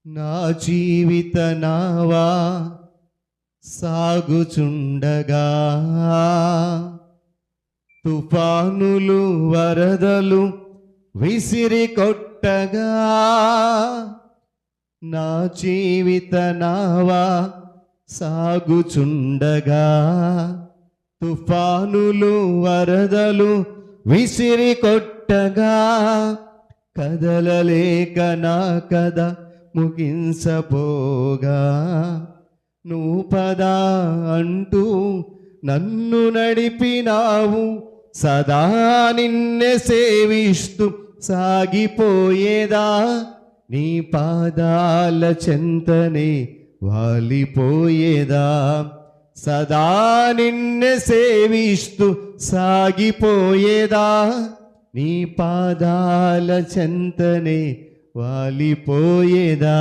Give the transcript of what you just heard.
నా జీవిత నావా సాగుచుండగా తుఫానులు వరదలు విసిరి కొట్టగా నా జీవిత నావా సాగుచుండగా తుఫానులు వరదలు విసిరి కొట్టగా కదలలేక నా కథ ముగించపోగా నువ్వు పదా అంటూ నన్ను నడిపినావు, సదా నిన్నే సేవిస్తూ సాగిపోయేదా నీ పాదాల చెంతనే వాలిపోయేదా. సదా నిన్నే సేవిస్తూ సాగిపోయేదా నీ పాదాల చెంతనే వాలిపోయేదా.